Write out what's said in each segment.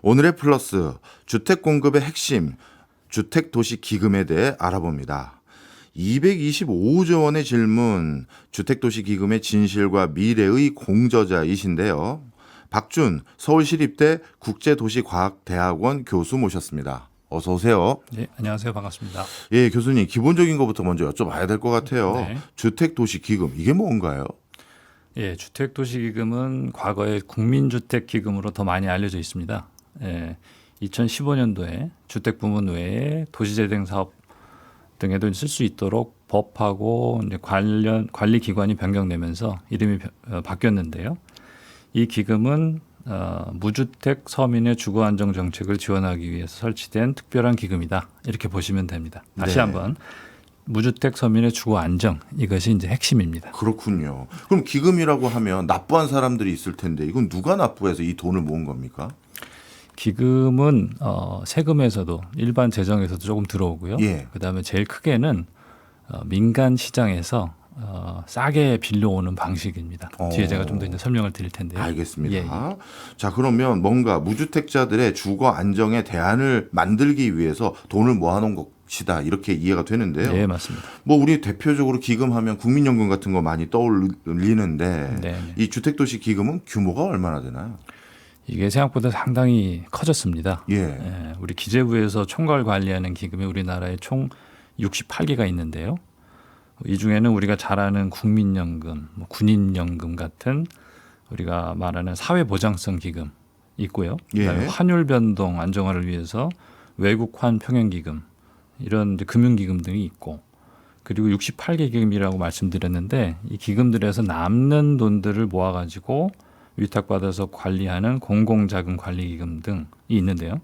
오늘의 플러스, 주택 공급의 핵심, 주택도시기금에 대해 알아봅니다. 225조 원의 질문, 주택도시기금의 진실과 미래의 공저자이신데요. 박준 서울시립대 국제도시과학대학원 교수 모셨습니다. 어서 오세요. 네, 안녕하세요. 반갑습니다. 예, 교수님 기본적인 것부터 먼저 여쭤봐야 될 것 같아요. 네. 주택도시기금 이게 뭔가요? 예, 주택도시기금은 과거에 국민주택기금으로 더 많이 알려져 있습니다. 2015년도에 주택부문 외에 도시재생 사업 등에도 쓸 수 있도록 법하고 이제 관련 관리 기관이 변경되면서 이름이 바뀌었는데요. 이 기금은 무주택 서민의 주거 안정 정책을 지원하기 위해서 설치된 특별한 기금이다. 이렇게 보시면 됩니다. 다시 네. 한번 무주택 서민의 주거 안정 이것이 이제 핵심입니다. 그렇군요. 그럼 기금이라고 하면 납부한 사람들이 있을 텐데 이건 누가 납부해서 이 돈을 모은 겁니까? 기금은 세금에서도 일반 재정에서도 조금 들어오고요. 예. 그다음에 제일 크게는 민간 시장에서 싸게 빌려오는 방식입니다. 뒤에 제가 좀 더 이제 설명을 드릴 텐데요. 알겠습니다. 예. 자, 그러면 뭔가 무주택자들의 주거 안정의 대안을 만들기 위해서 돈을 모아놓은 것이다 이렇게 이해가 되는데요. 네, 맞습니다. 뭐 우리 대표적으로 기금하면 국민연금 같은 거 많이 떠올리는데 네. 이 주택도시 기금은 규모가 얼마나 되나요? 이게 생각보다 상당히 커졌습니다. 예. 우리 기재부에서 총괄 관리하는 기금이 우리나라에 총 68개가 있는데요. 이 중에는 우리가 잘 아는 국민연금, 군인연금 같은 우리가 말하는 사회보장성 기금 있고요. 그다음에 예. 환율 변동 안정화를 위해서 외국환 평형기금 이런 이제 금융기금 등이 있고 그리고 68개 기금이라고 말씀드렸는데 이 기금들에서 남는 돈들을 모아가지고 위탁받아서 관리하는 공공자금관리기금 등이 있는데요.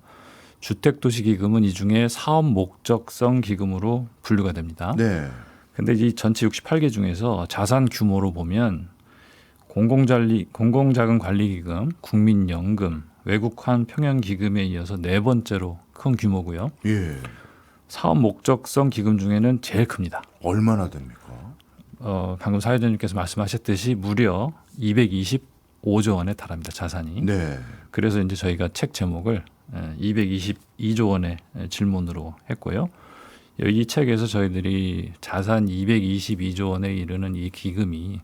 주택도시기금은 이 중에 사업 목적성 기금으로 분류가 됩니다. 네. 근데 이 전체 68개 중에서 자산 규모로 보면 공공자금관리기금, 국민연금, 외국환 평형기금에 이어서 네 번째로 큰 규모고요. 예. 사업 목적성 기금 중에는 제일 큽니다. 얼마나 됩니까? 방금 사회자님께서 말씀하셨듯이 무려 225조 원에 달합니다. 자산이. 네. 그래서 이제 저희가 책 제목을 222조 원의 질문으로 했고요. 이 책에서 저희들이 자산 222조 원에 이르는 이 기금이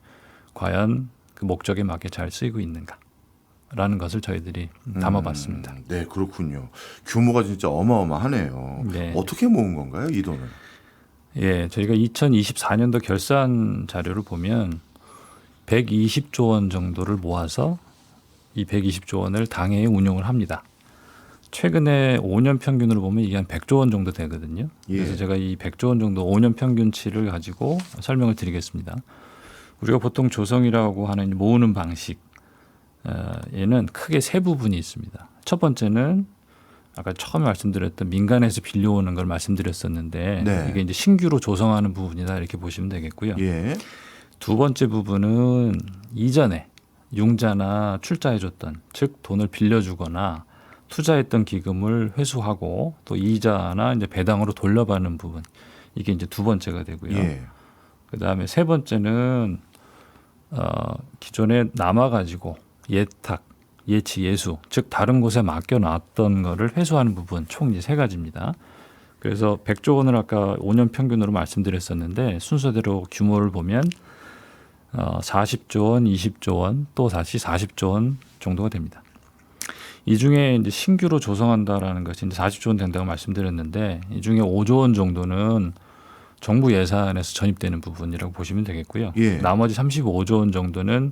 과연 그 목적에 맞게 잘 쓰이고 있는가라는 것을 저희들이 담아봤습니다. 네, 그렇군요. 규모가 진짜 어마어마하네요. 네. 어떻게 모은 건가요, 이 돈을? 예, 저희가 2024년도 결산 자료를 보면 120조 원 정도를 모아서 이 120조 원을 당해에 운용을 합니다. 최근에 5년 평균으로 보면 이게 한 100조 원 정도 되거든요. 그래서 예. 제가 이 100조 원 정도 5년 평균치를 가지고 설명을 드리겠습니다. 우리가 보통 조성이라고 하는 모으는 방식 에는 크게 세 부분이 있습니다. 첫 번째는 아까 처음에 말씀드렸던 민간에서 빌려오는 걸 말씀드렸었는데 네. 이게 이제 신규로 조성하는 부분이다 이렇게 보시면 되겠고요. 예. 두 번째 부분은 이전에 융자나 출자해줬던 즉 돈을 빌려주거나 투자했던 기금을 회수하고 또 이자나 이제 배당으로 돌려받는 부분 이게 이제 두 번째가 되고요. 예. 그다음에 세 번째는 기존에 남아가지고 예탁, 예치, 예수 즉 다른 곳에 맡겨놨던 거를 회수하는 부분 총 이제 세 가지입니다. 그래서 100조 원을 아까 5년 평균으로 말씀드렸었는데 순서대로 규모를 보면 40조 원, 20조 원, 또 다시 40조 원 정도가 됩니다. 이 중에 이제 신규로 조성한다라는 것이 이제 40조 원 된다고 말씀드렸는데 이 중에 5조 원 정도는 정부 예산에서 전입되는 부분이라고 보시면 되겠고요. 예. 나머지 35조 원 정도는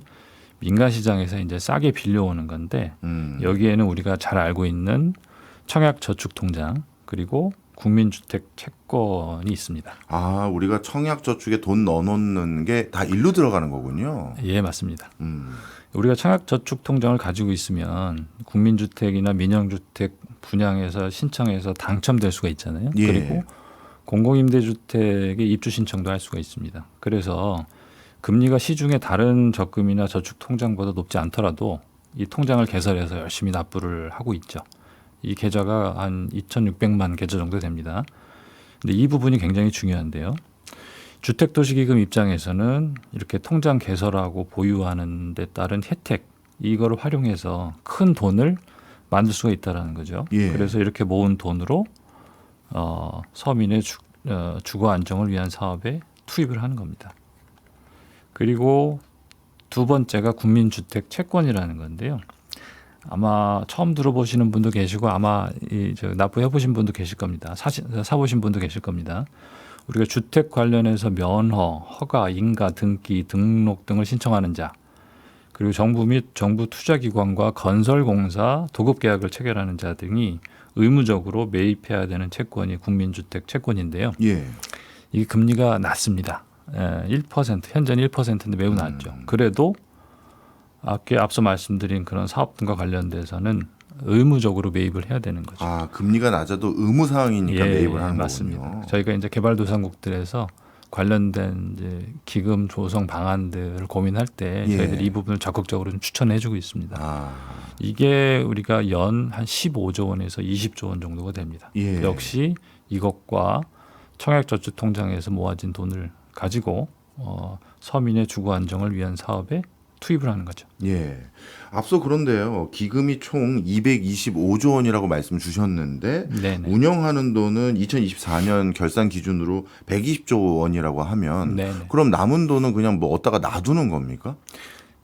민간 시장에서 이제 싸게 빌려오는 건데 여기에는 우리가 잘 알고 있는 청약저축통장 그리고 국민주택 채권이 있습니다. 아, 우리가 청약저축에 돈 넣어놓는 게 다 일로 들어가는 거군요. 예, 맞습니다. 우리가 청약저축통장을 가지고 있으면 국민주택이나 민영주택 분양해서 신청해서 당첨될 수가 있잖아요. 예. 그리고 공공임대주택의 입주 신청도 할 수가 있습니다. 그래서 금리가 시중의 다른 적금이나 저축통장보다 높지 않더라도 이 통장을 개설해서 열심히 납부를 하고 있죠. 이 계좌가 한 2,600만 계좌 정도 됩니다. 근데 이 부분이 굉장히 중요한데요. 주택도시기금 입장에서는 이렇게 통장 개설하고 보유하는 데 따른 혜택 이거를 활용해서 큰 돈을 만들 수가 있다라는 거죠. 예. 그래서 이렇게 모은 돈으로 서민의 주거 안정을 위한 사업에 투입을 하는 겁니다. 그리고 두 번째가 국민주택 채권이라는 건데요. 아마 처음 들어보시는 분도 계시고 아마 납부해 보신 분도 계실 겁니다. 사보신 분도 계실 겁니다. 우리가 주택 관련해서 면허, 허가, 인가, 등기, 등록 등을 신청하는 자, 그리고 정부 및 정부 투자기관과 건설공사 도급계약을 체결하는 자 등이 의무적으로 매입해야 되는 채권이 국민주택 채권인데요. 예. 이게 금리가 낮습니다. 1%, 현재는 1%인데 매우 낮죠. 그래도 앞서 말씀드린 그런 사업 등과 관련돼서는 의무적으로 매입을 해야 되는 거죠. 아, 금리가 낮아도 의무 사항이니까 매입을 하는 맞습니다. 거군요. 저희가 이제 개발도상국들에서 관련된 이제 기금 조성 방안들을 고민할 때 예. 저희들이 이 부분을 적극적으로 좀 추천해주고 있습니다. 아, 이게 우리가 연 한 15조 원에서 20조 원 정도가 됩니다. 예. 역시 이것과 청약저축통장에서 모아진 돈을 가지고 서민의 주거 안정을 위한 사업에 투입을 하는 거죠. 예. 앞서 그런데요. 기금이 총 225조 원이라고 말씀 주셨는데 네네. 운영하는 돈은 2024년 결산 기준으로 120조 원이라고 하면 네네. 그럼 남은 돈은 그냥 뭐 어디다가 놔두는 겁니까?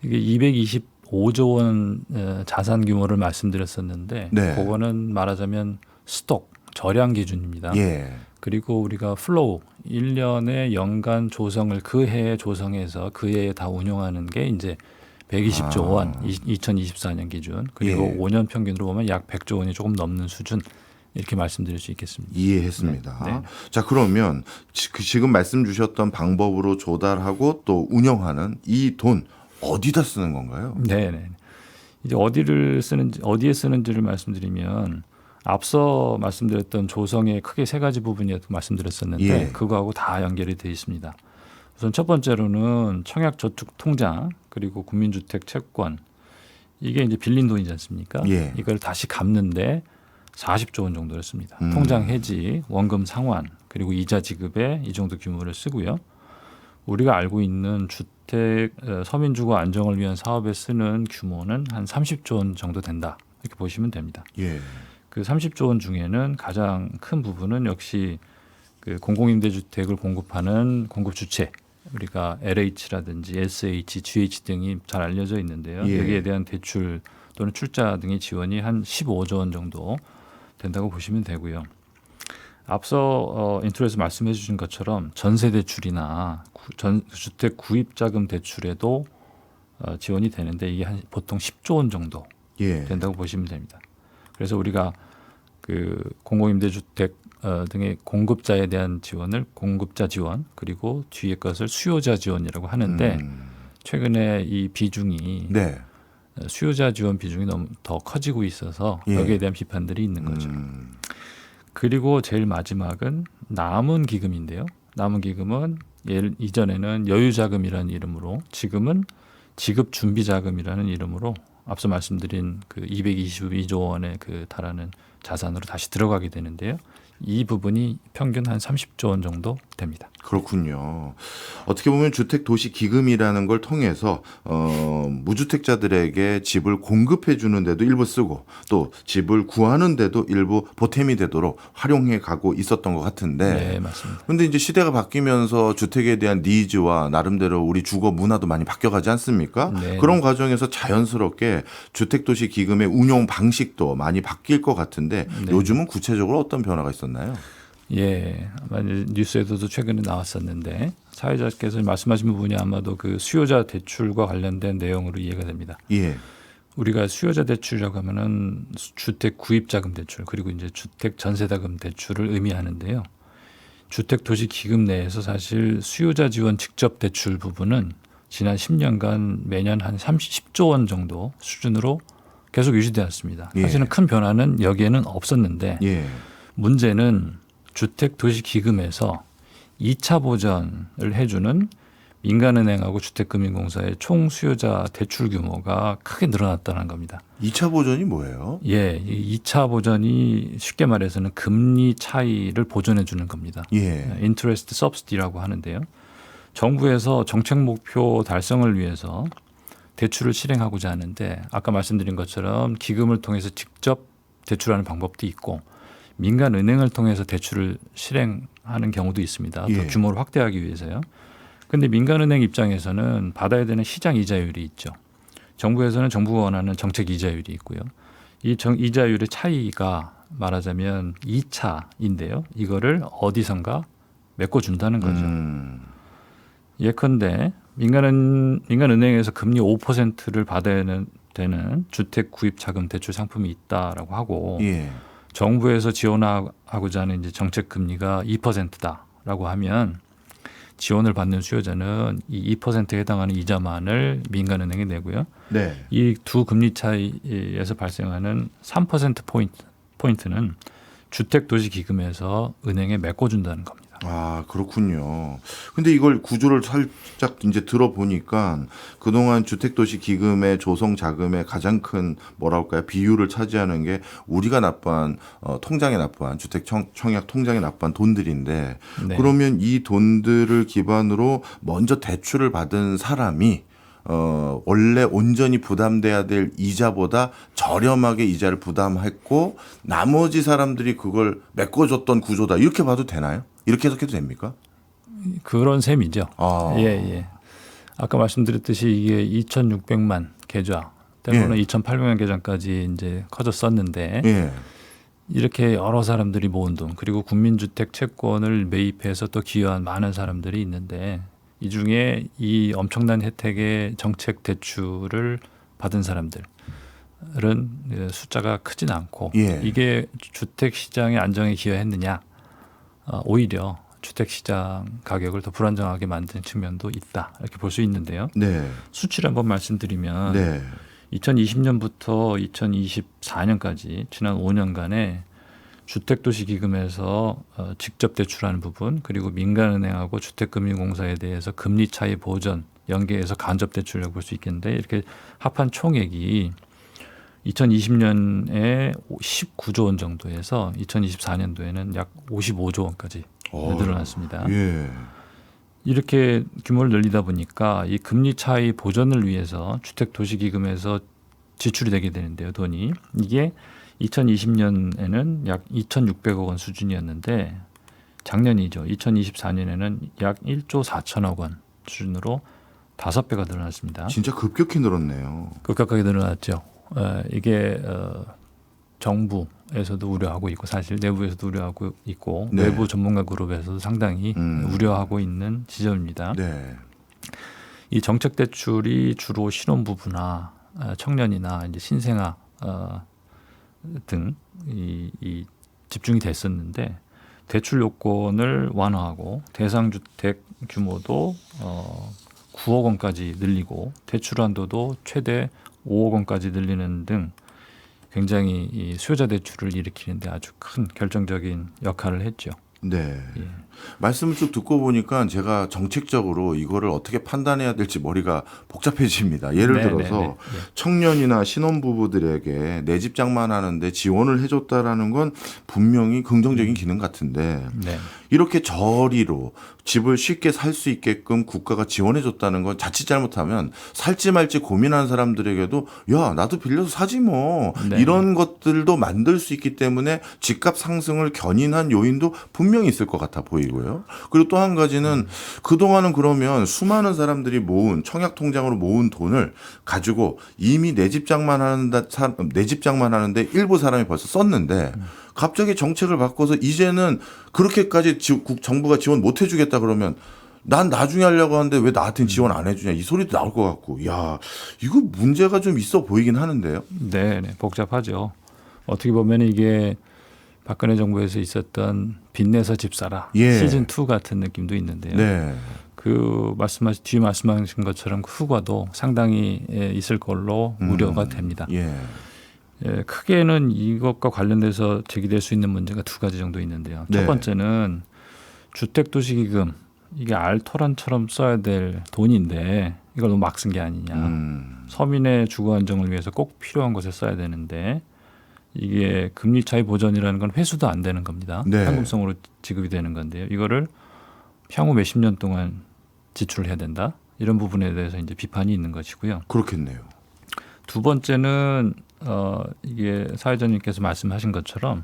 이게 225조 원 자산 규모를 말씀드렸었는데 네. 그거는 말하자면 스톡 저량 기준입니다. 예. 그리고 우리가 플로우 1년에 연간 조성을 그 해에 조성해서 그 해에 다 운용하는 게 이제 120조 원 2024년 기준 그리고 예. 5년 평균으로 보면 약 100조 원이 조금 넘는 수준 이렇게 말씀드릴 수 있겠습니다. 이해했습니다. 네. 네. 자, 그러면 지금 말씀 주셨던 방법으로 조달하고 또 운영하는 이 돈 어디다 쓰는 건가요? 네. 이제 어디에 쓰는지를 말씀드리면 앞서 말씀드렸던 조성의 크게 세 가지 부분이 말씀드렸었는데 예. 그거하고 다 연결이 되어 있습니다. 우선 첫 번째로는 청약저축통장 그리고 국민주택 채권 이게 이제 빌린 돈이지 않습니까? 예. 이걸 다시 갚는데 40조 원 정도를 씁니다. 통장 해지, 원금 상환 그리고 이자 지급에 이 정도 규모를 쓰고요. 우리가 알고 있는 주택 서민주거 안정을 위한 사업에 쓰는 규모는 한 30조 원 정도 된다 이렇게 보시면 됩니다. 예. 그 30조 원 중에는 가장 큰 부분은 역시 그 공공임대주택을 공급하는 공급 주체 우리가 LH라든지 SH, GH 등이 잘 알려져 있는데요. 예. 여기에 대한 대출 또는 출자 등의 지원이 한 15조 원 정도 된다고 보시면 되고요. 앞서 인트로에서 말씀해 주신 것처럼 전세 대출이나 주택 구입 자금 대출에도 지원이 되는데 이게 한 보통 10조 원 정도 예. 된다고 보시면 됩니다. 그래서 우리가 그 공공임대주택 등의 공급자에 대한 지원을 공급자 지원 그리고 뒤에 것을 수요자 지원이라고 하는데 최근에 이 비중이 네. 수요자 지원 비중이 너무 더 커지고 있어서 예. 여기에 대한 비판들이 있는 거죠. 그리고 제일 마지막은 남은 기금인데요. 남은 기금은 이전에는 여유자금이라는 이름으로 지금은 지급준비자금이라는 이름으로 앞서 말씀드린 그 222조 원에 그 달하는 자산으로 다시 들어가게 되는데요. 이 부분이 평균 한 30조 원 정도 됩니다. 그렇군요. 어떻게 보면 주택도시기금이라는 걸 통해서 무주택자들에게 집을 공급해 주는 데도 일부 쓰고 또 집을 구하는 데도 일부 보탬이 되도록 활용해 가고 있었던 것 같은데 네, 맞습니다. 그런데 이제 시대가 바뀌면서 주택에 대한 니즈와 나름대로 우리 주거 문화도 많이 바뀌어가지 않습니까? 네. 그런 과정에서 자연스럽게 주택도시기금의 운용 방식도 많이 바뀔 것 같은데 네. 요즘은 구체적으로 어떤 변화가 있었나요? 예, 아마 뉴스에서도 최근에 나왔었는데 사회자께서 말씀하신 부분이 아마도 그 수요자 대출과 관련된 내용으로 이해가 됩니다. 예. 우리가 수요자 대출이라고 하면은 주택 구입자금 대출 그리고 이제 주택 전세자금 대출을 의미하는데요. 주택도시기금 내에서 사실 수요자 지원 직접 대출 부분은 지난 10년간 매년 한 10조 원 정도 수준으로 계속 유지되어 왔습니다. 예. 사실은 큰 변화는 여기에는 없었는데 예. 문제는 주택도시기금에서 2차 보전을 해주는 민간은행하고 주택금융공사의 총 수요자 대출 규모가 크게 늘어났다는 겁니다. 2차 보전이 뭐예요? 예, 이 2차 보전이 쉽게 말해서는 금리 차이를 보전해 주는 겁니다. 예. 인트레스트 서브시디라고 하는데요. 정부에서 정책 목표 달성을 위해서 대출을 실행하고자 하는데 아까 말씀드린 것처럼 기금을 통해서 직접 대출하는 방법도 있고 민간 은행을 통해서 대출을 실행하는 경우도 있습니다. 예. 더 규모를 확대하기 위해서요. 그런데 민간은행 입장에서는 받아야 되는 시장 이자율이 있죠. 정부에서는 정부가 원하는 정책 이자율이 있고요. 이 이자율의 차이가 말하자면 2차인데요. 이거를 어디선가 메꿔준다는 거죠. 예컨대 민간은행에서 금리 5%를 받아야 되는 주택 구입 자금 대출 상품이 있다라고 하고 예. 정부에서 지원하고자 하는 이제 정책 금리가 2%다라고 하면 지원을 받는 수요자는 이 2%에 해당하는 이자만을 민간은행에 내고요. 네. 이 두 금리 차이에서 발생하는 3% 포인트는 주택도시기금에서 은행에 메꿔준다는 겁니다. 아, 그렇군요. 근데 이걸 구조를 살짝 이제 들어보니까 그동안 주택도시 기금의 조성 자금의 가장 큰 뭐랄까요? 비율을 차지하는 게 우리가 납부한 통장에 납부한 주택 청약 통장에 납부한 돈들인데 네. 그러면 이 돈들을 기반으로 먼저 대출을 받은 사람이 원래 온전히 부담돼야 될 이자보다 저렴하게 이자를 부담했고 나머지 사람들이 그걸 메꿔줬던 구조다 이렇게 봐도 되나요? 이렇게 해석해도 됩니까? 그런 셈이죠. 아. 예, 예. 아까 말씀드렸듯이 이게 2,600만 계좌 때문에 예. 2,800만 계좌까지 이제 커졌었는데 예. 이렇게 여러 사람들이 모은 돈 그리고 국민주택 채권을 매입해서 또 기여한 많은 사람들이 있는데 이 중에 이 엄청난 혜택의 정책 대출을 받은 사람들은 숫자가 크진 않고 예. 이게 주택 시장의 안정에 기여했느냐? 오히려 주택 시장 가격을 더 불안정하게 만든 측면도 있다 이렇게 볼 수 있는데요. 네. 수치를 한번 말씀드리면 네. 2020년부터 2024년까지 지난 5년간에 주택도시기금에서 직접 대출하는 부분 그리고 민간은행하고 주택금융공사에 대해서 금리 차이 보전 연계해서 간접 대출이라고 볼 수 있겠는데 이렇게 합한 총액이 2020년에 19조 원 정도에서 2024년도에는 약 55조 원까지 늘어났습니다. 예. 이렇게 규모를 늘리다 보니까 이 금리 차이 보전을 위해서 주택도시기금에서 지출이 되게 되는데요. 돈이 이게 2020년에는 약 2,600억 원 수준이었는데 작년이죠. 2024년에는 약 1조 4천억 원 수준으로 5배가 늘어났습니다. 진짜 급격히 늘었네요. 급격하게 늘어났죠. 이게 정부에서도 우려하고 있고 사실 내부에서도 우려하고 있고 네. 외부 전문가 그룹에서도 상당히 우려하고 있는 지점입니다. 네. 이 정책 대출이 주로 신혼부부나 청년이나 이제 신생아 등 이 집중이 됐었는데 대출 요건을 완화하고 대상 주택 규모도 9억 원까지 늘리고 대출 한도도 최대 5억 원까지 늘리는 등 굉장히 이 수요자 대출을 일으키는데 아주 큰 결정적인 역할을 했죠. 네. 예. 말씀을 쭉 듣고 보니까 제가 정책적으로 이거를 어떻게 판단해야 될지 머리가 복잡해집니다. 예를 네, 들어서 네, 네. 청년이나 신혼부부들에게 내 집 장만하는데 지원을 해줬다라는 건 분명히 긍정적인 기능 같은데 네. 이렇게 저리로 집을 쉽게 살 수 있게끔 국가가 지원해줬다는 건 자칫 잘못하면 살지 말지 고민하는 사람들에게도 야 나도 빌려서 사지 뭐 네. 이런 것들도 만들 수 있기 때문에 집값 상승을 견인한 요인도 분명히 있을 것 같아 보이고요. 그리고 또 한 가지는 그동안은 그러면 수많은 사람들이 모은 청약 통장으로 모은 돈을 가지고 이미 내 집 장만하는데 일부 사람이 벌써 썼는데 갑자기 정책을 바꿔서 이제는 그렇게까지 정부가 지원 못 해주겠다 그러면 난 나중에 하려고 하는데 왜 나한테는 지원 안 해주냐 이 소리도 나올 것 같고 야 이거 문제가 좀 있어 보이긴 하는데요. 네, 네. 복잡하죠. 어떻게 보면 이게 박근혜 정부에서 있었던 빚내서 집 사라 예. 시즌 2 같은 느낌도 있는데요. 네. 그 뒤에 말씀하신 것처럼 후과도 상당히 있을 걸로 우려가 됩니다. 예. 예, 크게는 이것과 관련돼서 제기될 수 있는 문제가 두 가지 정도 있는데요. 네. 첫 번째는 주택도시기금 이게 알토란처럼 써야 될 돈인데 이걸 너무 막 쓴 게 아니냐. 서민의 주거 안정을 위해서 꼭 필요한 것에 써야 되는데 이게 금리 차이 보전이라는 건 회수도 안 되는 겁니다. 네. 현금성으로 지급이 되는 건데요. 이거를 향후 몇십 년 동안 지출을 해야 된다. 이런 부분에 대해서 이제 비판이 있는 것이고요. 그렇겠네요. 두 번째는 이게 사회자님께서 말씀하신 것처럼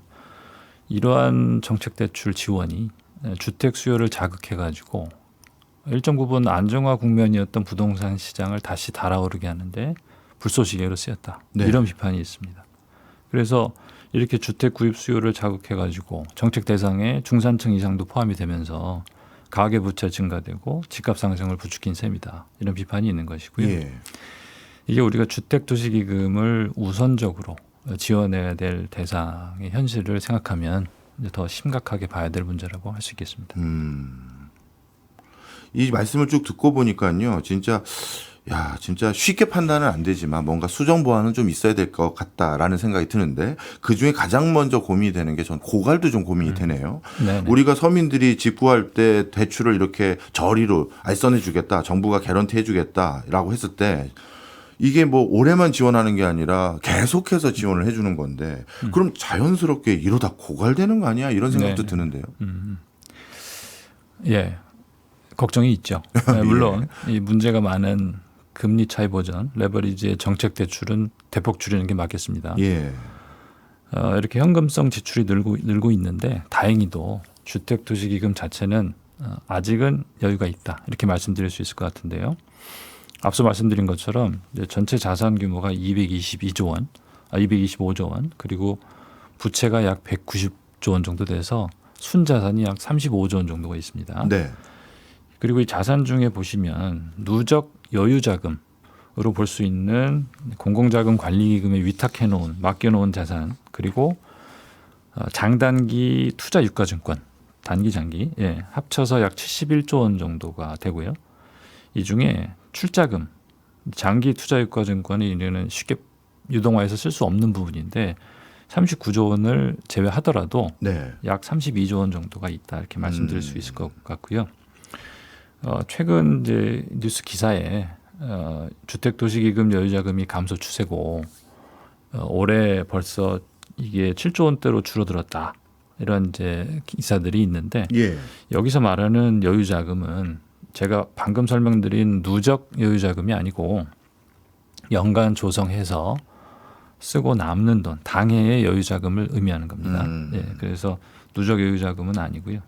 이러한 정책 대출 지원이 주택 수요를 자극해 가지고 일정 부분 안정화 국면이었던 부동산 시장을 다시 달아오르게 하는데 불쏘시개로 쓰였다. 네. 이런 비판이 있습니다. 그래서 이렇게 주택 구입 수요를 자극해 가지고 정책 대상에 중산층 이상도 포함이 되면서 가계 부채 증가되고 집값 상승을 부추긴 셈이다. 이런 비판이 있는 것이고요. 예. 이게 우리가 주택도시기금을 우선적으로 지원해야 될 대상의 현실을 생각하면 이제 더 심각하게 봐야 될 문제라고 할 수 있겠습니다. 이 말씀을 쭉 듣고 보니까요, 진짜 쉽게 판단은 안 되지만 뭔가 수정 보완은 좀 있어야 될 것 같다라는 생각이 드는데 그 중에 가장 먼저 고민이 되는 게 전 고갈도 좀 고민이 되네요. 네네. 우리가 서민들이 집 구할 때 대출을 이렇게 저리로 알선해 주겠다, 정부가 개런티 해주겠다라고 했을 때 이게 뭐 올해만 지원하는 게 아니라 계속해서 지원을 해주는 건데 그럼 자연스럽게 이러다 고갈되는 거 아니야? 이런 생각도 네네. 드는데요. 예, 걱정이 있죠. 물론 이 문제가 많은 금리 차이 보전, 레버리지의 정책 대출은 대폭 줄이는 게 맞겠습니다. 예. 이렇게 현금성 지출이 늘고 있는데 다행히도 주택도시기금 자체는 아직은 여유가 있다. 이렇게 말씀드릴 수 있을 것 같은데요. 앞서 말씀드린 것처럼 이제 전체 자산 규모가 225조 원, 그리고 부채가 약 190조 원 정도 돼서 순자산이 약 35조 원 정도가 있습니다. 네. 그리고 이 자산 중에 보시면 누적 여유자금으로 볼 수 있는 공공자금 관리기금에 위탁해놓은 맡겨놓은 자산 그리고 장단기 투자 유가증권 단기 장기 합쳐서 약 71조 원 정도가 되고요. 이 중에 출자금 장기 투자 유가증권이 이제는 쉽게 유동화해서 쓸 수 없는 부분인데 39조 원을 제외하더라도 네. 약 32조 원 정도가 있다 이렇게 말씀드릴 수 있을 것 같고요. 최근 이제 뉴스 기사에 주택도시기금 여유자금이 감소 추세고 올해 벌써 이게 7조 원대로 줄어들었다 이런 이제 기사들이 있는데 예. 여기서 말하는 여유자금은 제가 방금 설명드린 누적 여유자금이 아니고 연간 조성해서 쓰고 남는 돈 당해의 여유자금을 의미하는 겁니다. 예, 그래서 누적 여유자금은 아니고요.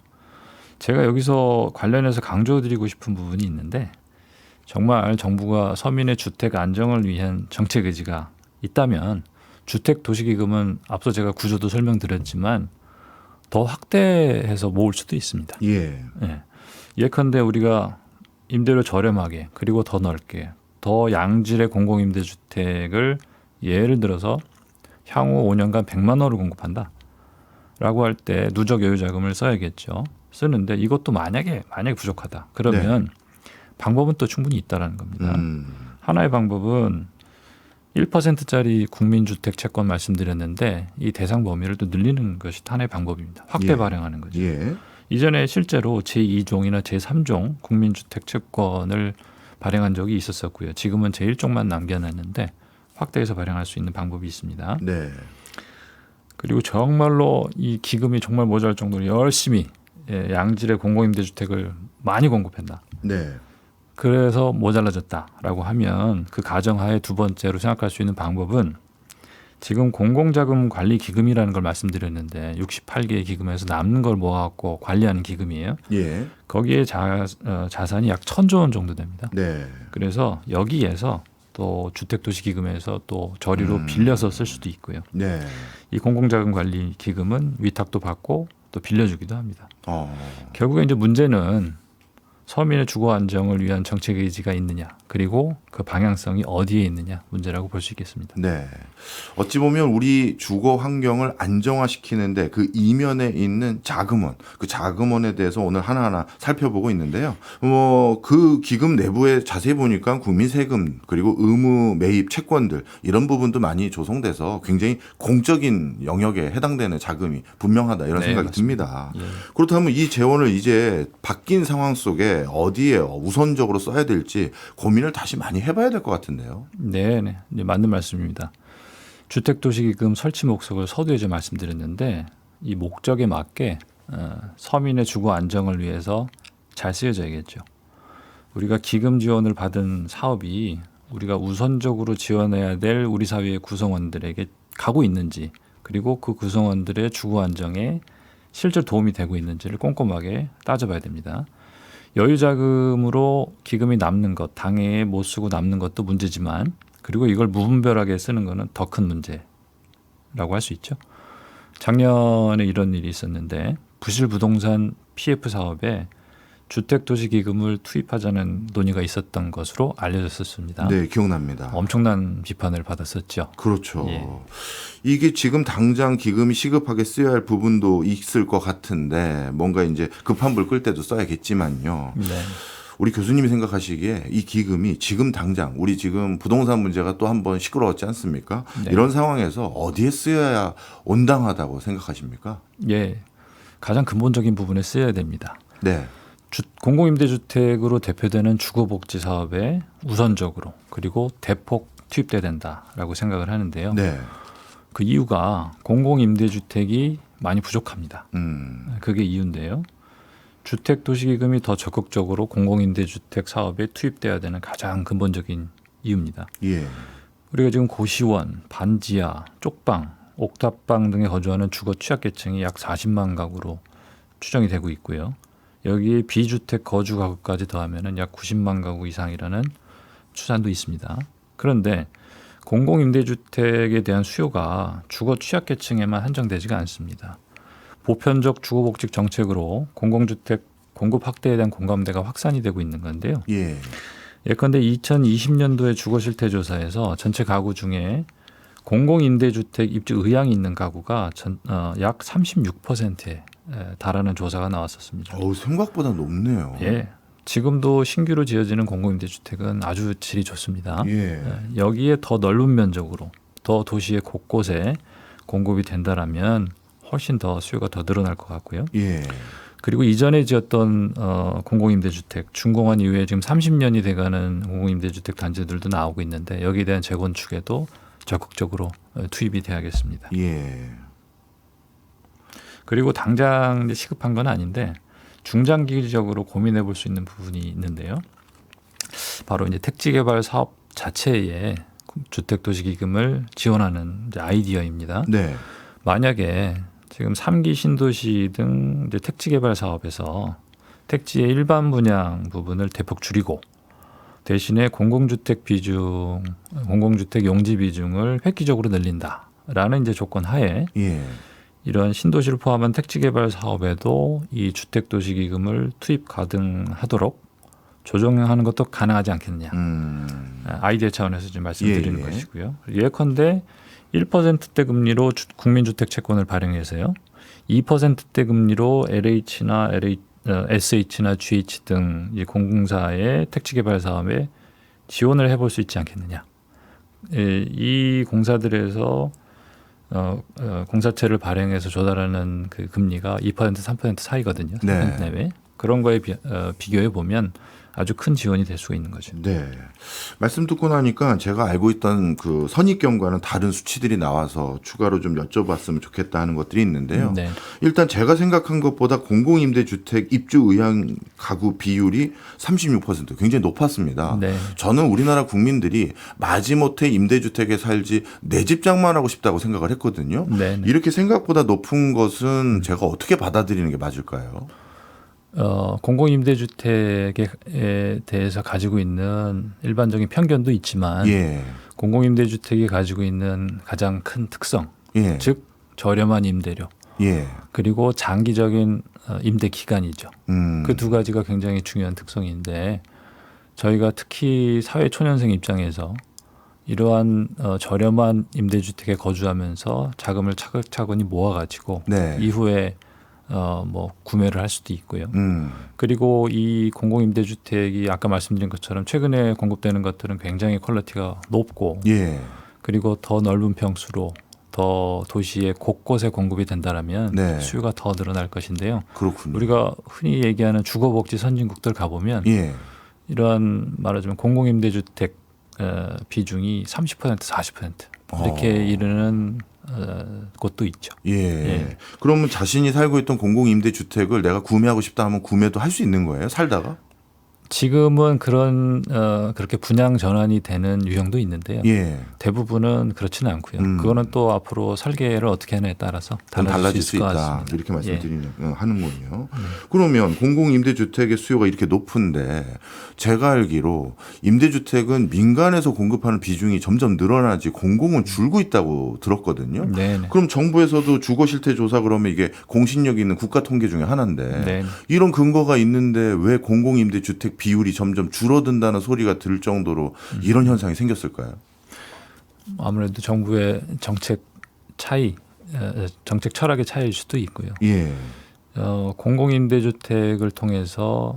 제가 여기서 관련해서 강조드리고 싶은 부분이 있는데 정말 정부가 서민의 주택 안정을 위한 정책 의지가 있다면 주택도시기금은 앞서 제가 구조도 설명드렸지만 더 확대해서 모을 수도 있습니다. 예. 예. 예컨대 우리가 임대료 저렴하게 그리고 더 넓게 더 양질의 공공임대주택을 예를 들어서 향후 5년간 100만 원을 공급한다 라고 할 때 누적 여유자금을 써야겠죠. 쓰는데 이것도 만약에 부족하다 그러면 방법은 또 충분히 있다라는 겁니다. 하나의 방법은 1%짜리 국민주택 채권 말씀드렸는데 이 대상 범위를 또 늘리는 것이 하나의 방법입니다. 확대 예. 발행하는 거죠. 예. 이전에 실제로 제2종이나 제3종 국민주택 채권을 발행한 적이 있었었고요. 지금은 제1종만 남겨놨는데 확대해서 발행할 수 있는 방법이 있습니다. 네. 그리고 정말로 이 기금이 정말 모자랄 정도로 열심히 양질의 공공임대주택을 많이 공급한다. 네. 그래서 모자라졌다라고 하면 그 가정하에 두 번째로 생각할 수 있는 방법은 지금 공공자금 관리 기금이라는 걸 말씀드렸는데 68개의 기금에서 남는 걸 모아갖고 관리하는 기금이에요. 예. 거기에 자산이 약 1,000조 원 정도 됩니다. 네. 그래서 여기에서 또 주택도시기금에서 또 저리로 빌려서 쓸 수도 있고요. 네. 이 공공자금 관리 기금은 위탁도 받고 또 빌려주기도 합니다. 어. 결국에 이제 문제는 서민의 주거 안정을 위한 정책 의지가 있느냐, 그리고 그 방향성이 어디에 있느냐 문제라고 볼 수 있겠습니다. 네. 어찌 보면 우리 주거 환경을 안정화시키는데 그 이면에 있는 자금원, 그 자금원에 대해서 오늘 하나하나 살펴보고 있는데요. 그 기금 내부에 자세히 보니까 국민 세금 그리고 의무 매입 채권들 이런 부분도 많이 조성돼서 굉장히 공적인 영역에 해당되는 자금이 분명하다 이런 네, 생각이 맞습니다. 듭니다. 예. 그렇다면 이 재원을 이제 바뀐 상황 속에 어디에 우선적으로 써야 될지 고민을 다시 많이 해봐야 될 것 같은데요. 네, 맞는 말씀입니다. 주택도시기금 설치 목적을 서두에 좀 말씀드렸는데 이 목적에 맞게 서민의 주거 안정을 위해서 잘 쓰여져야겠죠. 우리가 기금 지원을 받은 사업이 우리가 우선적으로 지원해야 될 우리 사회의 구성원들에게 가고 있는지, 그리고 그 구성원들의 주거 안정에 실제 도움이 되고 있는지를 꼼꼼하게 따져봐야 됩니다. 여유 자금으로 기금이 남는 것, 당해에 못 쓰고 남는 것도 문제지만, 그리고 이걸 무분별하게 쓰는 것은 더 큰 문제라고 할 수 있죠. 작년에 이런 일이 있었는데, 부실 부동산 PF 사업에 주택도시기금을 투입하자는 논의가 있었던 것으로 알려졌었습니다. 네, 기억납니다. 엄청난 비판을 받았었죠. 그렇죠. 예. 이게 지금 당장 기금이 시급하게 쓰여야 할 부분도 있을 것 같은데 뭔가 이제 급한 불 끌 때도 써야겠지만요. 네. 우리 교수님이 생각하시기에 이 기금이 지금 당장 우리 지금 부동산 문제가 또 한 번 시끄러웠지 않습니까? 네. 이런 상황에서 어디에 쓰여야 온당하다고 생각하십니까? 예, 가장 근본적인 부분에 쓰여야 됩니다. 네. 공공임대주택으로 대표되는 주거복지 사업에 우선적으로 그리고 대폭 투입돼야 된다라고 생각을 하는데요. 네. 그 이유가 공공임대주택이 많이 부족합니다. 음. 그게 이유인데요. 주택도시기금이 더 적극적으로 공공임대주택 사업에 투입돼야 되는 가장 근본적인 이유입니다. 예. 우리가 지금 고시원, 반지하, 쪽방, 옥탑방 등에 거주하는 주거 취약계층이 약 40만 가구로 추정이 되고 있고요. 여기에 비주택 거주 가구까지 더하면 약 90만 가구 이상이라는 추산도 있습니다. 그런데 공공임대주택에 대한 수요가 주거 취약계층에만 한정되지가 않습니다. 보편적 주거복지 정책으로 공공주택 공급 확대에 대한 공감대가 확산이 되고 있는 건데요. 예. 예컨대 2020년도의 주거실태조사에서 전체 가구 중에 공공임대주택 입주 의향이 있는 가구가 약 36%에 달하는 조사가 나왔었습니다. 생각보다 높네요. 예, 지금도 신규로 지어지는 공공임대주택은 아주 질이 좋습니다. 예. 여기에 더 넓은 면적으로 더 도시의 곳곳에 공급이 된다라면 훨씬 더 수요가 더 늘어날 것 같고요. 예. 그리고 이전에 지었던 공공임대주택, 준공한 이후에 지금 30년이 돼가는 공공임대주택 단지들도 나오고 있는데 여기에 대한 재건축에도 적극적으로 투입이 돼야겠습니다. 예. 그리고 당장 이제 시급한 건 아닌데 중장기적으로 고민해 볼 수 있는 부분이 있는데요. 바로 이제 택지개발 사업 자체에 주택도시기금을 지원하는 이제 아이디어입니다. 네. 만약에 지금 3기 신도시 등 이제 택지개발 사업에서 택지의 일반 분양 부분을 대폭 줄이고 대신에 공공주택 비중, 공공주택 용지 비중을 획기적으로 늘린다라는 이제 조건 하에 예. 이런 신도시를 포함한 택지개발 사업에도 이 주택도시기금을 투입 가능하도록 조정하는 것도 가능하지 않겠느냐. 아이디어 차원에서 지금 말씀드리는 예, 예. 것이고요. 예컨대 1%대 금리로 국민주택 채권을 발행해서요. 2%대 금리로 LH나 SH나 GH 등 이 공공사의 택지개발 사업에 지원을 해볼 수 있지 않겠느냐. 이 공사들에서 공사채를 발행해서 조달하는 그 금리가 2% 3% 사이거든요. 네. 3% 내외. 그런 거에 비교해 보면 아주 큰 지원이 될 수가 있는 거죠. 네. 말씀 듣고 나니까 제가 알고 있던 그 선입견과는 다른 수치들이 나와서 추가로 좀 여쭤봤으면 좋겠다 하는 것들이 있는데요. 네. 일단 제가 생각한 것보다 공공임대주택 입주 의향 가구 비율이 36% 굉장히 높았습니다. 네. 저는 우리나라 국민들이 마지못해 임대주택에 살지 내 집 장만하고 싶다고 생각을 했거든요. 네. 네. 이렇게 생각보다 높은 것은 제가 어떻게 받아들이는 게 맞을까요? 공공임대주택에 대해서 가지고 있는 일반적인 편견도 있지만 예. 공공임대주택이 가지고 있는 가장 큰 특성, 예. 즉 저렴한 임대료, 예. 그리고 장기적인 임대 기간이죠. 음. 그 두 가지가 굉장히 중요한 특성인데 저희가 특히 사회초년생 입장에서 이러한 저렴한 임대주택에 거주하면서 자금을 차근차근히 모아가지고 네. 이후에 뭐 구매를 할 수도 있고요. 그리고 이 공공임대주택이 아까 말씀드린 것처럼 최근에 공급되는 것들은 굉장히 퀄리티가 높고 예. 그리고 더 넓은 평수로 더 도시의 곳곳에 공급이 된다라면 네. 수요가 더 늘어날 것인데요. 그렇군요. 우리가 흔히 얘기하는 주거복지 선진국들 가보면 예. 이러한 말하자면 공공임대주택 비중이 30% 40% 이렇게 이르는 곳도 있죠. 예. 예. 그러면 자신이 살고 있던 공공임대주택을 내가 구매하고 싶다 하면 구매도 할 수 있는 거예요? 살다가? 지금은 그런 그렇게 분양 전환이 되는 유형도 있는데요. 예. 대부분은 그렇지는 않고요. 그거는 또 앞으로 설계를 어떻게 하냐에 따라서 달라질 수 것 있다. 같습니다. 이렇게 말씀드리는 예. 하는군요. 그러면 공공임대주택의 수요가 이렇게 높은데 제가 알기로 임대주택은 민간에서 공급하는 비중이 점점 늘어나지 공공은 줄고 있다고 들었거든요. 네네. 그럼 정부에서도 주거실태 조사 그러면 이게 공신력 있는 국가 통계 중에 하나인데 네. 이런 근거가 있는데 왜 공공임대주택 비율이 점점 줄어든다는 소리가 들 정도로 이런 현상이 생겼을까요? 아무래도 정부의 정책 차이, 정책 철학의 차이일 수도 있고요. 예. 공공임대주택을 통해서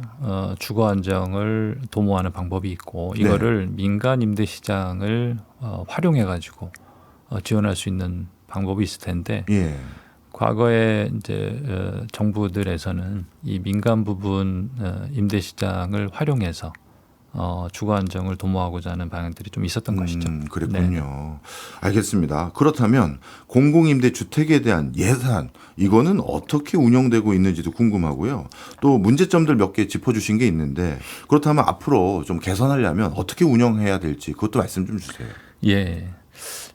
주거 안정을 도모하는 방법이 있고 이거를 민간 임대 시장을 활용해 가지고 지원할 수 있는 방법이 있을 텐데 예. 과거에 이제 정부들에서는 이 민간 부분 임대 시장을 활용해서 주거 안정을 도모하고자 하는 방향들이 좀 있었던 것이죠. 그랬군요. 알겠습니다. 그렇다면 공공임대주택에 대한 예산 이거는 어떻게 운영되고 있는지도 궁금하고요. 또 문제점들 몇 개 짚어주신 게 있는데 그렇다면 앞으로 좀 개선하려면 어떻게 운영해야 될지 그것도 말씀 좀 주세요. 예,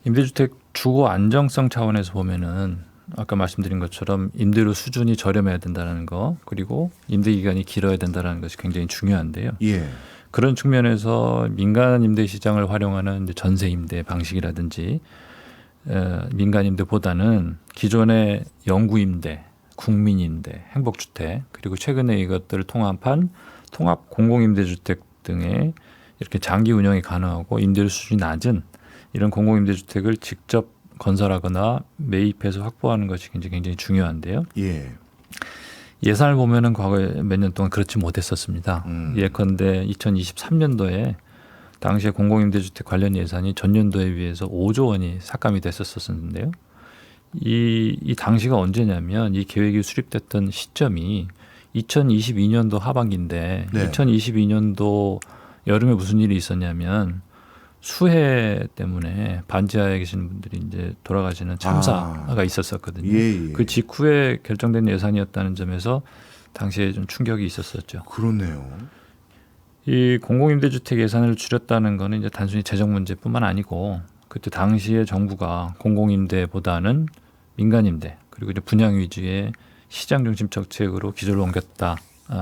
임대주택 주거 안정성 차원에서 보면은 아까 말씀드린 것처럼 임대료 수준이 저렴해야 된다는 거 그리고 임대 기간이 길어야 된다는 것이 굉장히 중요한데요. 예. 그런 측면에서 민간 임대 시장을 활용하는 이제 전세 임대 방식이라든지 민간 임대보다는 기존의 영구 임대, 국민 임대, 행복주택 그리고 최근에 이것들을 통합한 통합 공공임대주택 등의 이렇게 장기 운영이 가능하고 임대료 수준이 낮은 이런 공공임대주택을 직접 건설하거나 매입해서 확보하는 것이 굉장히 중요한데요. 예. 예산을 보면은 과거에 몇 년 동안 그렇지 못했었습니다. 예컨대 2023년도에 당시에 공공임대주택 관련 예산이 전년도에 비해서 5조 원이 삭감이 됐었었는데요. 이 당시가 언제냐면 이 계획이 수립됐던 시점이 2022년도 하반기인데 네. 2022년도 여름에 무슨 일이 있었냐면 수해 때문에 반지하에 계시는 분들이 이제 돌아가시는 참사가 있었었거든요. 예. 그 직후에 결정된 예산이었다는 점에서 당시에 좀 충격이 있었었죠. 그렇네요. 이 공공임대주택 예산을 줄였다는 거는 이제 단순히 재정 문제뿐만 아니고 그때 당시에 정부가 공공임대보다는 민간임대 그리고 이제 분양 위주의 시장 중심 정책으로 기조를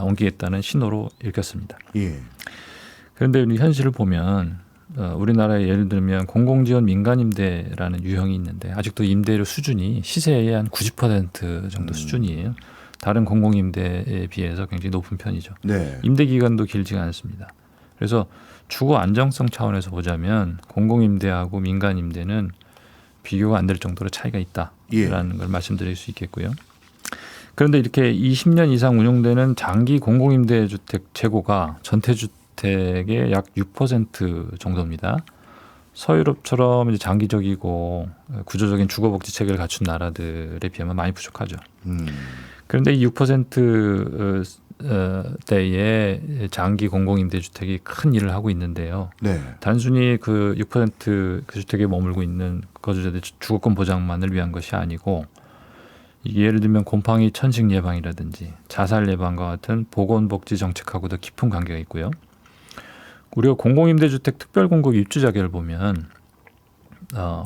옮기겠다는 신호로 읽혔습니다. 예. 그런데 우리 현실을 보면 우리나라에 예를 들면 공공지원 민간임대라는 유형이 있는데 아직도 임대료 수준이 시세의 한 90% 정도 수준이에요. 다른 공공임대에 비해서 굉장히 높은 편이죠. 네. 임대 기간도 길지가 않습니다. 그래서 주거 안정성 차원에서 보자면 공공임대하고 민간임대는 비교가 안 될 정도로 차이가 있다라는 걸 말씀드릴 수 있겠고요. 그런데 이렇게 20년 이상 운용되는 장기 공공임대주택 재고가 전태주택의 약 6% 정도입니다. 서유럽처럼 이제 장기적이고 구조적인 주거복지 체계를 갖춘 나라들에 비하면 많이 부족하죠. 그런데 이 6%대의 장기 공공임대주택이 큰 일을 하고 있는데요. 네. 단순히 그 6%그 주택에 머물고 있는 거주자들 주거권 보장만을 위한 것이 아니고 예를 들면 곰팡이 천식 예방이라든지 자살 예방과 같은 보건복지 정책하고도 깊은 관계가 있고요. 우리가 공공임대주택 특별공급 입주 자격을 보면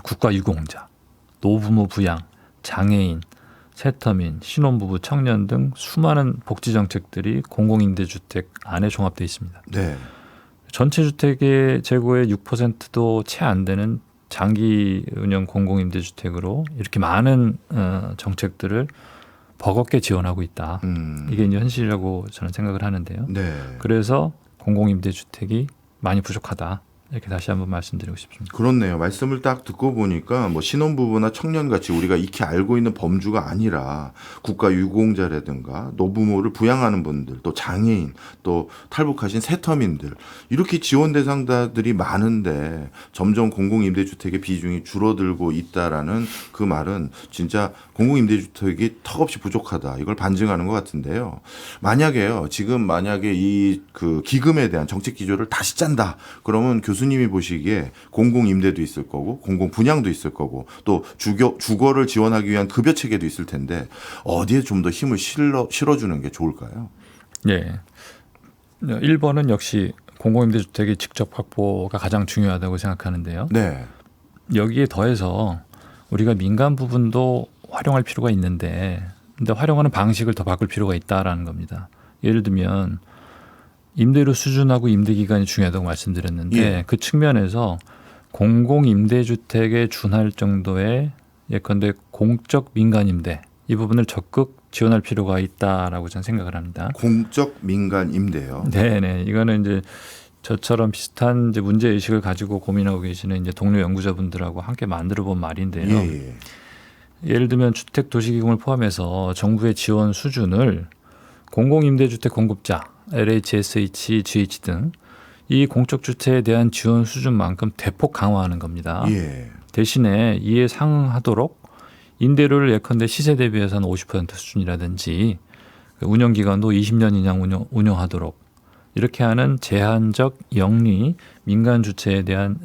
국가유공자, 노부모 부양, 장애인, 세터민, 신혼부부, 청년 등 수많은 복지 정책들이 공공임대주택 안에 종합되어 있습니다. 네. 전체 주택의 재고의 6%도 채 안 되는 장기 운영 공공임대주택으로 이렇게 많은 정책들을 버겁게 지원하고 있다. 이게 이제 현실이라고 저는 생각을 하는데요. 네. 그래서 공공임대주택이 많이 부족하다. 이렇게 다시 한번 말씀드리고 싶습니다. 그렇네요. 말씀을 딱 듣고 보니까 뭐 신혼부부나 청년같이 우리가 익히 알고 있는 범주가 아니라 국가 유공자라든가 노부모를 부양하는 분들, 또 장애인, 또 탈북하신 세터민들 이렇게 지원 대상자들이 많은데 점점 공공임대주택의 비중이 줄어들고 있다라는 그 말은 진짜 공공임대주택이 턱없이 부족하다. 이걸 반증하는 것 같은데요. 만약에요. 지금 만약에 이 그 기금에 대한 정책 기조를 다시 짠다. 그러면 교수님이 보시기에 공공임대도 있을 거고 공공분양도 있을 거고 또 주거를 지원하기 위한 급여 체계도 있을 텐데 어디에 좀 더 힘을 실어주는 게 좋을까요? 네. 1번은 역시 공공임대주택의 직접 확보가 가장 중요하다고 생각하는데요. 네. 여기에 더해서 우리가 민간 부분도 활용할 필요가 있는데 근데 활용하는 방식을 더 바꿀 필요가 있다라는 겁니다. 예를 들면 임대료 수준하고 임대 기간이 중요하다고 말씀드렸는데 예. 그 측면에서 공공임대주택에 준할 정도의 예컨대 공적 민간임대 이 부분을 적극 지원할 필요가 있다라고 저는 생각을 합니다. 공적 민간 임대요. 네네. 이거는 이제 저처럼 비슷한 이제 문제 의식을 가지고 고민하고 계시는 이제 동료 연구자분들하고 함께 만들어 본 말인데요. 예. 예를 들면 주택도시기금을 포함해서 정부의 지원 수준을 공공임대주택 공급자, LHSH, GH 등 이 공적주택에 대한 지원 수준만큼 대폭 강화하는 겁니다. 예. 대신에 이에 상응하도록 임대료를 예컨대 시세 대비해서는 50% 수준이라든지 운영기간도 20년 이상 운영하도록 이렇게 하는 제한적 영리 민간 주체에 대한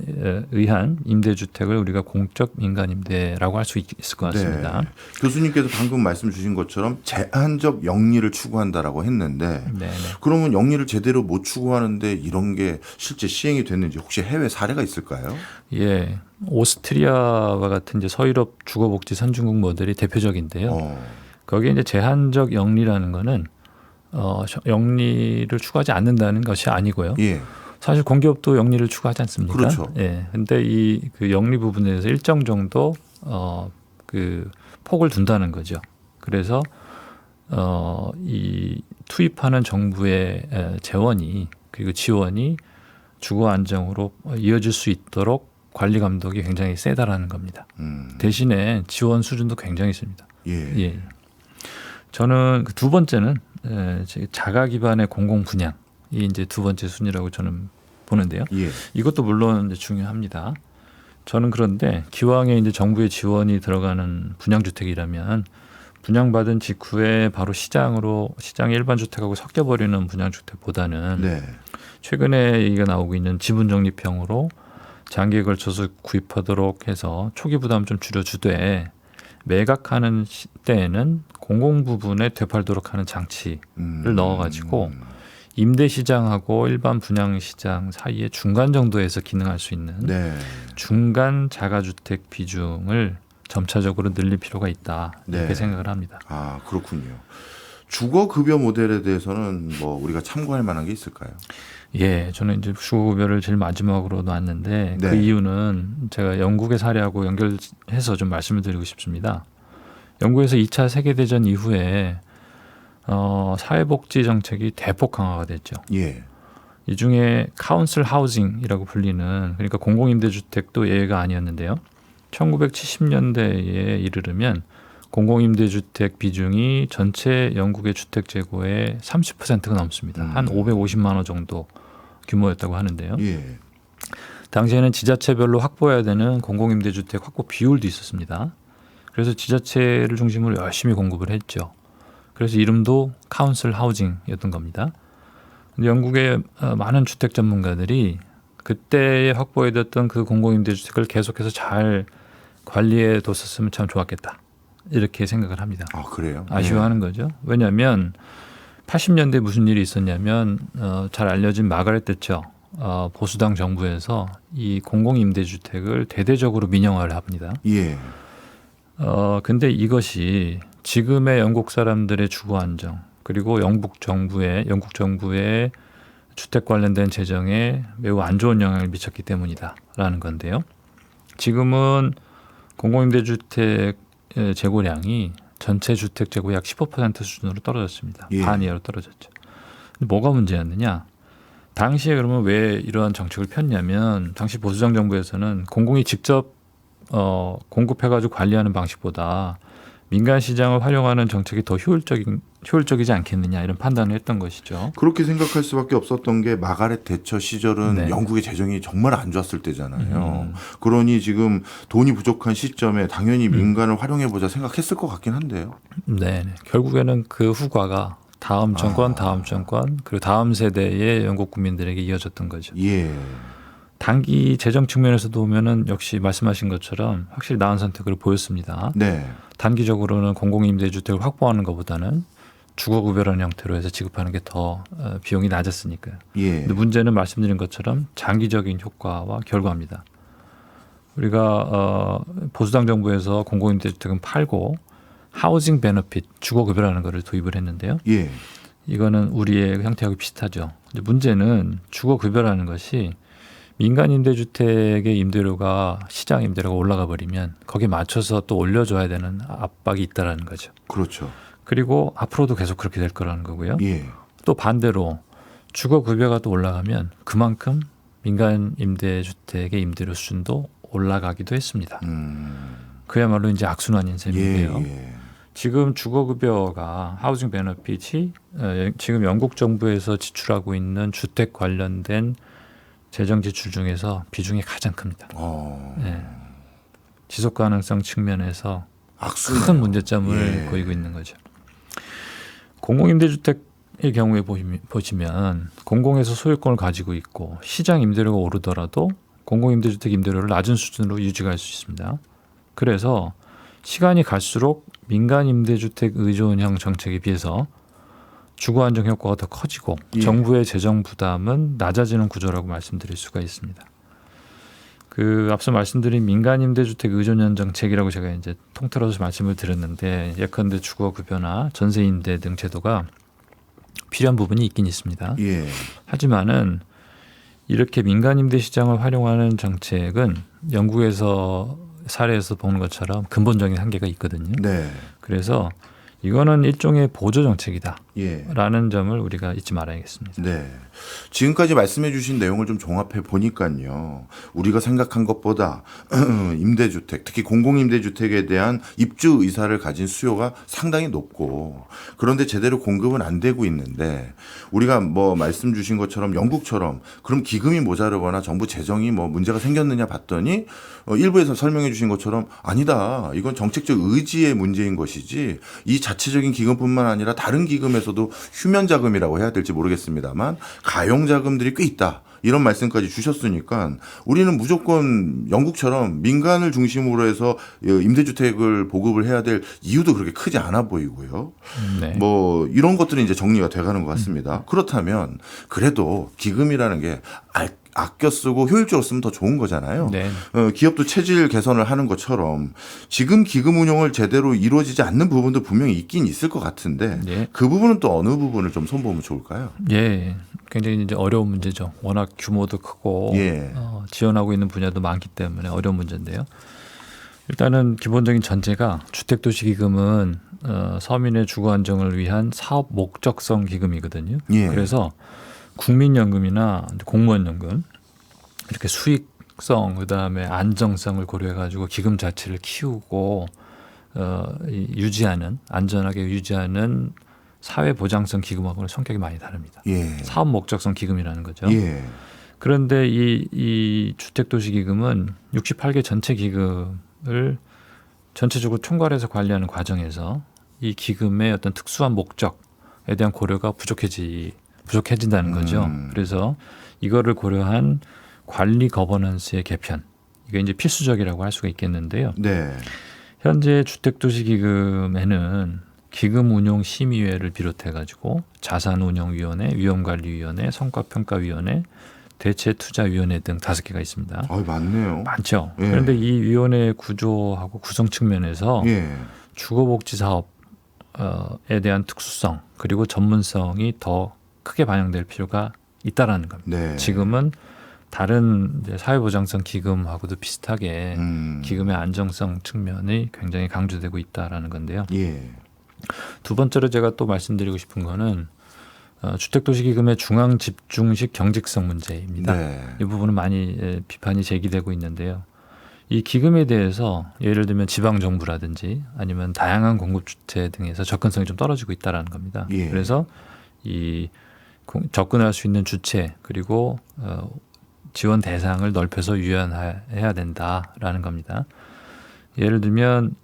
의한 임대주택을 우리가 공적 민간 임대라고 할 수 있을 것 같습니다. 네. 교수님께서 방금 말씀 주신 것처럼 제한적 영리를 추구한다라고 했는데 네네. 그러면 영리를 제대로 못 추구하는데 이런 게 실제 시행이 됐는지 혹시 해외 사례가 있을까요? 예, 오스트리아와 같은 이제 서유럽 주거복지 선진국 모델이 대표적인데요. 거기에 이제 제한적 영리라는 거는 영리를 추구하지 않는다는 것이 아니고요. 예. 사실 공기업도 영리를 추구하지 않습니까? 그렇죠. 예. 근데 이 그 영리 부분에서 일정 정도 그 폭을 둔다는 거죠. 그래서 이 투입하는 정부의 재원이 그리고 지원이 주거 안정으로 이어질 수 있도록 관리 감독이 굉장히 세다라는 겁니다. 대신에 지원 수준도 굉장히 셉니다. 예. 예. 저는 그 두 번째는 자가 기반의 공공 분양이 이제 두 번째 순위라고 저는 보는데요. 예. 이것도 물론 이제 중요합니다. 저는 그런데 기왕에 이제 정부의 지원이 들어가는 분양주택이라면 분양받은 직후에 바로 시장의 일반 주택하고 섞여버리는 분양주택보다는 네. 최근에 얘기가 나오고 있는 지분적립형으로 장기에 걸쳐서 구입하도록 해서 초기 부담 좀 줄여주되 매각하는 때에는 공공 부분에 되팔도록 하는 장치를 넣어가지고 임대 시장하고 일반 분양 시장 사이에 중간 정도에서 기능할 수 있는 네. 중간 자가주택 비중을 점차적으로 늘릴 필요가 있다 이렇게 네. 생각을 합니다. 아, 그렇군요. 주거급여 모델에 대해서는 뭐 우리가 참고할 만한 게 있을까요? 예, 저는 이제 주거급여를 제일 마지막으로 놨는데 네. 그 이유는 제가 영국의 사례하고 연결해서 좀 말씀을 드리고 싶습니다. 영국에서 2차 세계대전 이후에 사회복지 정책이 대폭 강화가 됐죠. 예. 이 중에 카운슬 하우징이라고 불리는 그러니까 공공임대주택도 예외가 아니었는데요. 1970년대에 이르르면 공공임대주택 비중이 전체 영국의 주택 재고의 30%가 넘습니다. 한 550만 원 정도 규모였다고 하는데요. 예. 당시에는 지자체별로 확보해야 되는 공공임대주택 확보 비율도 있었습니다. 그래서 지자체를 중심으로 열심히 공급을 했죠. 그래서 이름도 카운슬 하우징이었던 겁니다. 근데 영국의 많은 주택 전문가들이 그때에 확보해뒀던 그 공공임대주택을 계속해서 잘 관리해 뒀었으면 참 좋았겠다. 이렇게 생각을 합니다. 아, 그래요? 아쉬워하는 거죠. 왜냐하면 80년대 무슨 일이 있었냐면 잘 알려진 마가렛 대처 보수당 정부에서 이 공공임대주택을 대대적으로 민영화를 합니다. 예. 근데 이것이 지금의 영국 사람들의 주거 안정 그리고 영국 정부의 주택 관련된 재정에 매우 안 좋은 영향을 미쳤기 때문이다라는 건데요. 지금은 공공임대주택 재고량이 전체 주택 재고의 약 15% 수준으로 떨어졌습니다. 예. 반 이하로 떨어졌죠. 근데 뭐가 문제였느냐? 당시에 그러면 왜 이러한 정책을 폈냐면 당시 보수당 정부에서는 공공이 직접 공급해가지고 관리하는 방식보다 민간 시장을 활용하는 정책이 더 효율적이지 않겠느냐 이런 판단을 했던 것이죠. 그렇게 생각할 수밖에 없었던 게 마가렛 대처 시절은 네. 영국의 재정이 정말 안 좋았을 때잖아요. 그러니 지금 돈이 부족한 시점에 당연히 민간을 활용해보자 생각했을 것 같긴 한데요. 네, 결국에는 그 후과가 다음 정권, 그리고 다음 세대의 영국 국민들에게 이어졌던 거죠. 예. 단기 재정 측면에서도 보면은 역시 말씀하신 것처럼 확실히 나은 선택을 보였습니다. 네. 단기적으로는 공공임대주택을 확보하는 것보다는 주거급여라는 형태로 해서 지급하는 게 더 비용이 낮았으니까요. 예. 근데 문제는 말씀드린 것처럼 장기적인 효과와 결과입니다. 우리가 보수당 정부에서 공공임대주택은 팔고 하우징 베너핏 주거급여라는 것을 도입을 했는데요. 예. 이거는 우리의 형태하고 비슷하죠. 근데 문제는 주거급여라는 것이 민간 임대주택의 임대료가 시장 임대료가 올라가 버리면 거기에 맞춰서 또 올려줘야 되는 압박이 있다라는 거죠. 그렇죠. 그리고 앞으로도 계속 그렇게 될 거라는 거고요. 예. 또 반대로 주거급여가 또 올라가면 그만큼 민간 임대주택의 임대료 수준도 올라가기도 했습니다. 그야말로 이제 악순환인 셈인데요. 예. 지금 주거급여가 하우징 베너핏이 지금 영국 정부에서 지출하고 있는 주택 관련된 재정 지출 중에서 비중이 가장 큽니다. 네. 지속 가능성 측면에서 악순환. 큰 문제점을 예. 보이고 있는 거죠. 공공임대주택의 경우에 보시면 공공에서 소유권을 가지고 있고 시장 임대료가 오르더라도 공공임대주택 임대료를 낮은 수준으로 유지할 수 있습니다. 그래서 시간이 갈수록 민간 임대주택 의존형 정책에 비해서 주거 안정 효과가 더 커지고 예. 정부의 재정 부담은 낮아지는 구조라고 말씀드릴 수가 있습니다. 그 앞서 말씀드린 민간 임대주택 의존형 정책이라고 제가 이제 통틀어서 말씀을 드렸는데 예컨대 주거급여나 전세임대 등 제도가 필요한 부분이 있긴 있습니다. 예. 하지만은 이렇게 민간 임대 시장을 활용하는 정책은 영국에서 사례에서 보는 것처럼 근본적인 한계가 있거든요. 네. 그래서 이거는 일종의 보조 정책이다라는 예. 점을 우리가 잊지 말아야겠습니다. 네. 지금까지 말씀해 주신 내용을 좀 종합해 보니까요. 우리가 생각한 것보다 임대주택, 특히 공공임대주택에 대한 입주 의사를 가진 수요가 상당히 높고 그런데 제대로 공급은 안 되고 있는데 우리가 뭐 말씀 주신 것처럼 영국처럼 그럼 기금이 모자르거나 정부 재정이 뭐 문제가 생겼느냐 봤더니 일부에서 설명해 주신 것처럼 아니다. 이건 정책적 의지의 문제인 것이지 이 자체적인 기금뿐만 아니라 다른 기금에서도 휴면 자금이라고 해야 될지 모르겠습니다만 가용 자금들이 꽤 있다. 이런 말씀까지 주셨으니까 우리는 무조건 영국처럼 민간을 중심으로 해서 임대주택을 보급을 해야 될 이유도 그렇게 크지 않아 보이고요. 네. 뭐 이런 것들은 이제 정리가 돼가는 것 같습니다. 그렇다면 그래도 기금이라는 게 아껴 쓰고 효율적으로 쓰면 더 좋은 거잖아요. 네. 기업도 체질 개선을 하는 것처럼 지금 기금 운용을 제대로 이루어지지 않는 부분도 분명히 있긴 있을 것 같은데 네. 그 부분은 또 어느 부분을 좀 손보면 좋을까요? 예, 굉장히 이제 어려운 문제죠. 워낙 규모도 크고 예. 지원하고 있는 분야도 많기 때문에 어려운 문제인데요. 일단은 기본적인 전제가 주택도시기금은 서민의 주거 안정을 위한 사업 목적성 기금이거든요. 예. 그래서 국민연금이나 공무원연금 이렇게 수익성 그다음에 안정성을 고려해가지고 기금 자체를 키우고 유지하는 안전하게 유지하는 사회보장성 기금하고는 성격이 많이 다릅니다. 예. 사업 목적성 기금이라는 거죠. 예. 그런데 이 주택도시기금은 68개 전체 기금을 전체적으로 총괄해서 관리하는 과정에서 이 기금의 어떤 특수한 목적에 대한 고려가 부족해진다는 거죠. 그래서 이거를 고려한 관리 거버넌스의 개편 이게 이제 필수적이라고 할 수가 있겠는데요. 네. 현재 주택도시기금에는 기금운용심의회를 비롯해가지고 자산운용위원회, 위험관리위원회, 성과평가위원회, 대체투자위원회 등 5개가 있습니다. 많네요. 많죠. 예. 그런데 이 위원회 구조하고 구성 측면에서 예. 주거복지 사업에 대한 특수성 그리고 전문성이 더 크게 반영될 필요가 있다라는 겁니다. 네. 지금은 다른 이제 사회보장성 기금하고도 비슷하게 기금의 안정성 측면이 굉장히 강조되고 있다라는 건데요. 예. 두 번째로 제가 또 말씀드리고 싶은 거는 주택도시기금의 중앙 집중식 경직성 문제입니다. 네. 이 부분은 많이 비판이 제기되고 있는데요. 이 기금에 대해서 예를 들면 지방 정부라든지 아니면 다양한 공급 주체 등에서 접근성이 좀 떨어지고 있다라는 겁니다. 예. 그래서 이 접근할 수 있는 주체 그리고 지원 대상을 넓혀서 유연해야 된다라는 겁니다. 예를 들면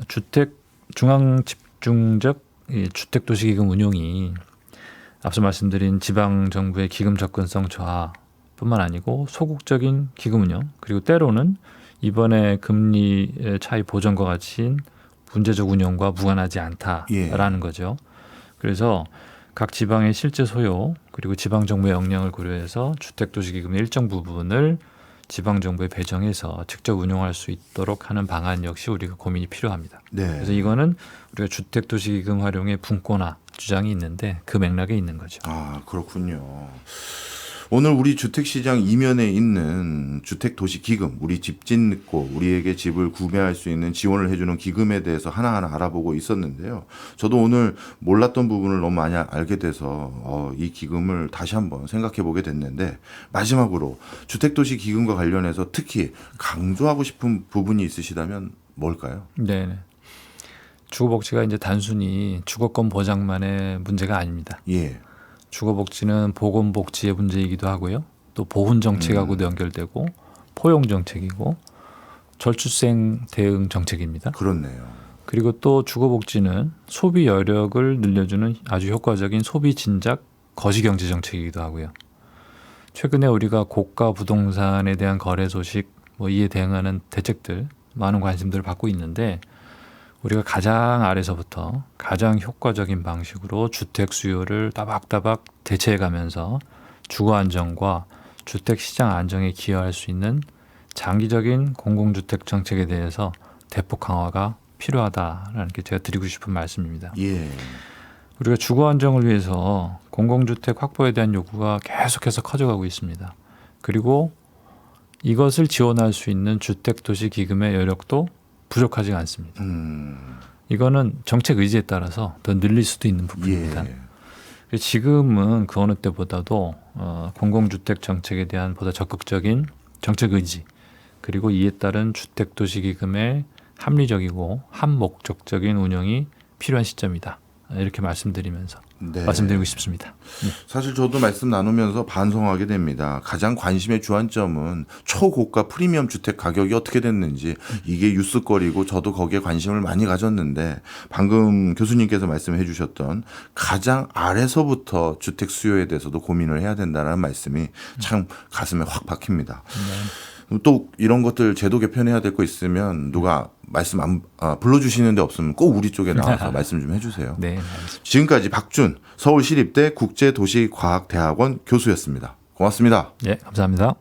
주택 중앙 집중적 주택도시기금 운용이 앞서 말씀드린 지방 정부의 기금 접근성 저하뿐만 아니고 소극적인 기금 운용 그리고 때로는 이번에 금리 차이 보전과 같이 문제적 운용과 무관하지 않다라는 예. 거죠. 그래서 각 지방의 실제 소요 그리고 지방 정부의 역량을 고려해서 주택도시기금의 일정 부분을 지방 정부에 배정해서 직접 운용할 수 있도록 하는 방안 역시 우리가 고민이 필요합니다. 네. 그래서 이거는 우리가 주택도시기금 활용의 분권화 주장이 있는데 그 맥락에 있는 거죠. 아, 그렇군요. 오늘 우리 주택시장 이면에 있는 주택도시기금, 우리 집 짓고 우리에게 집을 구매할 수 있는 지원을 해주는 기금에 대해서 하나하나 알아보고 있었는데요. 저도 오늘 몰랐던 부분을 너무 많이 알게 돼서 이 기금을 다시 한번 생각해 보게 됐는데, 마지막으로 주택도시기금과 관련해서 특히 강조하고 싶은 부분이 있으시다면 뭘까요? 네. 주거복지가 이제 단순히 주거권 보장만의 문제가 아닙니다. 예. 주거복지는 보건복지의 문제이기도 하고요. 또 보훈정책하고도 연결되고 포용정책이고 저출생 대응 정책입니다. 그렇네요. 그리고 또 주거복지는 소비 여력을 늘려주는 아주 효과적인 소비 진작 거시경제 정책이기도 하고요. 최근에 우리가 고가 부동산에 대한 거래 소식, 이에 대응하는 대책들 많은 관심들을 받고 있는데, 우리가 가장 아래서부터 가장 효과적인 방식으로 주택 수요를 따박따박 대체해가면서 주거 안정과 주택 시장 안정에 기여할 수 있는 장기적인 공공주택 정책에 대해서 대폭 강화가 필요하다라는 게 제가 드리고 싶은 말씀입니다. 예. 우리가 주거 안정을 위해서 공공주택 확보에 대한 요구가 계속해서 커져가고 있습니다. 그리고 이것을 지원할 수 있는 주택도시기금의 여력도 부족하지 않습니다. 이거는 정책 의지에 따라서 더 늘릴 수도 있는 부분입니다. 예. 지금은 그 어느 때보다도 공공주택 정책에 대한 보다 적극적인 정책 의지, 그리고 이에 따른 주택도시기금의 합리적이고 한목적적인 운영이 필요한 시점이다. 이렇게 말씀드리면서 말씀드리고 싶습니다. 사실 저도 말씀 나누면서 반성하게 됩니다. 가장 관심의 주안점은 초고가 프리미엄 주택 가격이 어떻게 됐는지, 이게 뉴스거리고 저도 거기에 관심을 많이 가졌는데, 방금 교수님께서 말씀해 주셨던 가장 아래서부터 주택 수요에 대해서도 고민을 해야 된다는 말씀이 참 가슴에 확 박힙니다. 또 이런 것들 제도 개편해야 될 거 있으면 누가 말씀 불러주시는 데 없으면 꼭 우리 쪽에 나와서 말씀 좀 해주세요. 네, 알겠습니다. 지금까지 박준 서울시립대 국제도시과학대학원 교수였습니다. 고맙습니다. 네, 감사합니다.